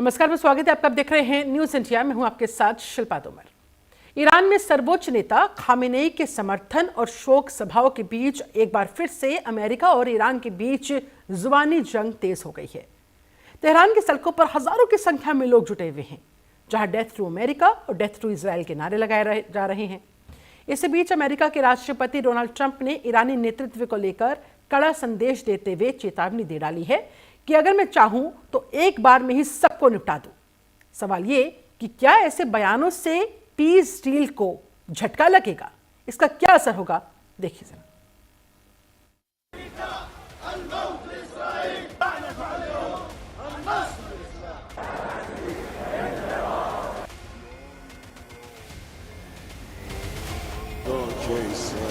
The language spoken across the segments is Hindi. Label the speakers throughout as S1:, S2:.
S1: नमस्कार, मैं स्वागत है आपका। आप देख रहे हैं न्यूज़ इंडिया। मैं हूं आपके साथ शिल्पा तोमर। ईरान में सर्वोच्च नेता खामेनेई के समर्थन और शोक सभाओं के बीच एक बार फिर से अमेरिका और ईरान के बीच जुबानी जंग तेज हो गई है। तेहरान की सड़कों पर हजारों की संख्या में लोग जुटे हुए हैं, जहां डेथ टू अमेरिका और डेथ टू इजराइल के नारे लगाए जा रहे हैं। इसी बीच अमेरिका के राष्ट्रपति डोनाल्ड ट्रंप ने ईरानी नेतृत्व को लेकर कड़ा संदेश देते हुए चेतावनी दे डाली है कि अगर मैं चाहूं तो एक बार में ही सबको निपटा दूं। सवाल ये कि क्या ऐसे बयानों से पीस डील को झटका लगेगा, इसका क्या असर होगा, देखिए जरा।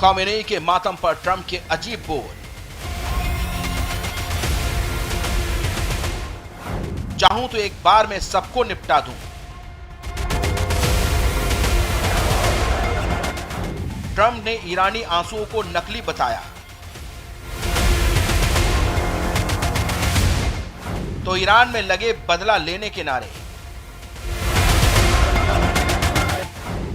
S2: खामेनेई के मातम पर ट्रंप के अजीब बोल। चाहूं तो एक बार में सबको निपटा दूं। ट्रंप ने ईरानी आंसुओं को नकली बताया तो ईरान में लगे बदला लेने के नारे।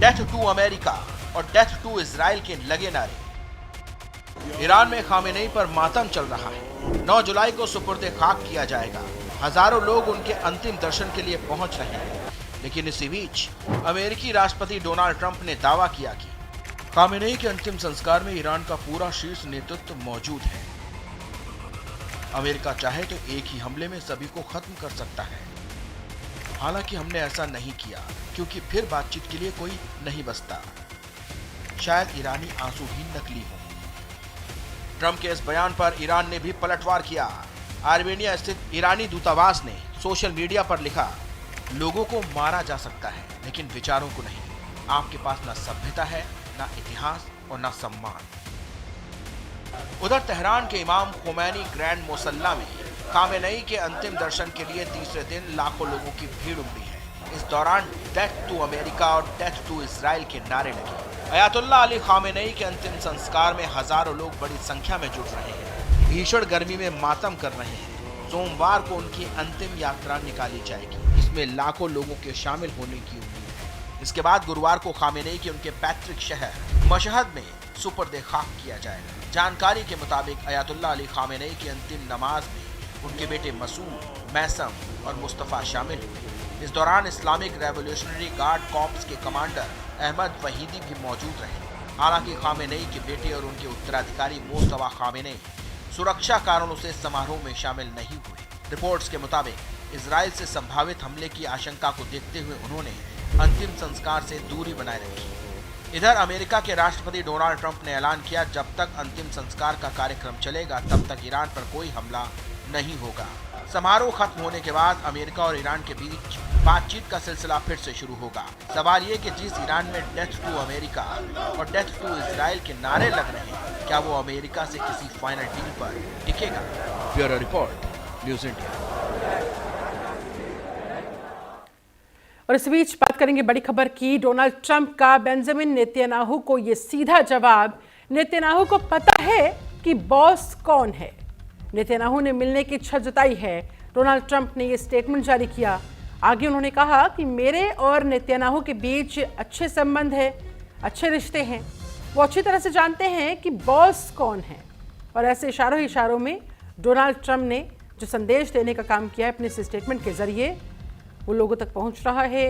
S2: डेथ टू अमेरिका और डेथ टू इजराइल के लगे नारे। ईरान में खामेनेई पर मातम चल रहा है। 9 जुलाई को सुपुर्द खाक किया जाएगा। हजारों लोग उनके अंतिम दर्शन के लिए पहुंच रहे हैं। लेकिन इसी बीच अमेरिकी राष्ट्रपति डोनाल्ड ट्रंप ने दावा किया कि खामेनेई के अंतिम संस्कार में ईरान का पूरा शीर्ष नेतृत्व मौजूद है। अमेरिका चाहे तो एक ही हमले में सभी को खत्म कर सकता है। हालांकि हमने ऐसा नहीं किया क्योंकि फिर बातचीत के लिए कोई नहीं बचता। शायद ईरानी आंसू भी नकली हों। ट्रंप के इस बयान पर ईरान ने भी पलटवार किया। आर्मेनिया स्थित ईरानी दूतावास ने सोशल मीडिया पर लिखा, लोगों को मारा जा सकता है लेकिन विचारों को नहीं। आपके पास न सभ्यता है, न इतिहास और न सम्मान। उधर तेहरान के इमाम खोमैनी ग्रैंड मुसल्ला में खामेनेई के अंतिम दर्शन के लिए तीसरे दिन लाखों लोगों की भीड़ उमड़ी है। इस दौरान डेथ टू अमेरिका और डेथ टू इजराइल के नारे लगे। अयातुल्ला अली खामेनेई के अंतिम संस्कार में हजारों लोग बड़ी संख्या में जुट रहे हैं। भीषण गर्मी में मातम कर रहे हैं। सोमवार को उनकी अंतिम यात्रा निकाली जाएगी। इसमें लाखों लोगों के शामिल होने की उम्मीद है। इसके बाद गुरुवार को खामेनेई के उनके पैतृक शहर मशहद में सुपुर्द खाक किया जाएगा। जानकारी के मुताबिक अयातुल्ला अली खामेनेई की अंतिम नमाज में उनके बेटे मसूद, मैसम और मुस्तफ़ा शामिल हुए। इस दौरान इस्लामिक रेवोल्यूशनरी गार्ड कॉर्प्स के कमांडर अहमद वहीदी भी मौजूद रहे। हालांकि खामेनेई के बेटे और उनके उत्तराधिकारी मोस्तफा खामेनेई सुरक्षा कारणों से समारोह में शामिल नहीं हुए। रिपोर्ट्स के मुताबिक इजराइल से संभावित हमले की आशंका को देखते हुए उन्होंने अंतिम संस्कार से दूरी बनाए रखी। इधर अमेरिका के राष्ट्रपति डोनाल्ड ट्रंप ने ऐलान किया, जब तक अंतिम संस्कार का कार्यक्रम चलेगा तब तक ईरान पर कोई हमला नहीं होगा। समारोह खत्म होने के बाद अमेरिका और ईरान के बीच बातचीत का सिलसिला फिर से शुरू होगा। सवाल ये कि जिस ईरान में डेथ टू अमेरिका और डेथ टू इजराइल के नारे लग रहे हैं, क्या वो अमेरिका से किसी फाइनल डील पर टिकेगा? Bureau report, news India.
S1: और इस बीच बात करेंगे बड़ी खबर की। डोनाल्ड ट्रंप का बेंजामिन नेतन्याहू को यह सीधा जवाब। नेतन्याहू को पता है कि बॉस कौन है। नेतन्याहू ने मिलने की इच्छा जताई है। डोनाल्ड ट्रंप ने यह स्टेटमेंट जारी किया। आगे उन्होंने कहा कि मेरे और नेतन्याहू के बीच अच्छे संबंध है, अच्छे रिश्ते हैं। वो अच्छी तरह से जानते हैं कि बॉस कौन है। और ऐसे इशारों में डोनाल्ड ट्रंप ने जो संदेश देने का काम किया है अपने इस स्टेटमेंट के जरिए, वो लोगों तक पहुंच रहा है।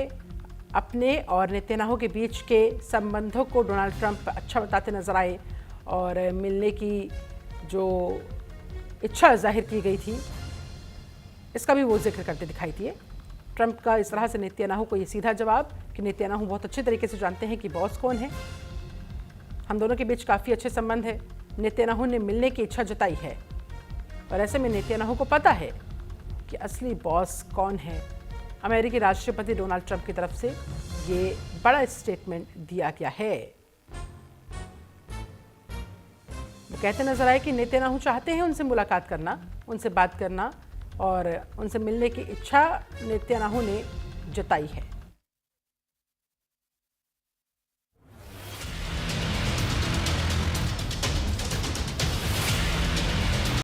S1: अपने और नेतन्याहू के बीच के संबंधों को डोनाल्ड ट्रंप अच्छा बताते नजर आए और मिलने की जो इच्छा जाहिर की गई थी, इसका भी वो जिक्र करते दिखाई दिए। ट्रंप का इस तरह से नेतन्याहू को ये सीधा जवाब कि नेतन्याहू बहुत अच्छे तरीके से जानते हैं कि बॉस कौन है। हम दोनों के बीच काफ़ी अच्छे संबंध है। नेतन्याहू ने मिलने की इच्छा जताई है और ऐसे में नेतन्याहू को पता है कि असली बॉस कौन है। अमेरिकी राष्ट्रपति डोनाल्ड ट्रंप की तरफ से ये बड़ा स्टेटमेंट दिया गया है। वो कहते नजर आए कि नेतन्याहू चाहते हैं उनसे मुलाकात करना, उनसे बात करना और उनसे मिलने की इच्छा नेतन्याहू ने जताई है।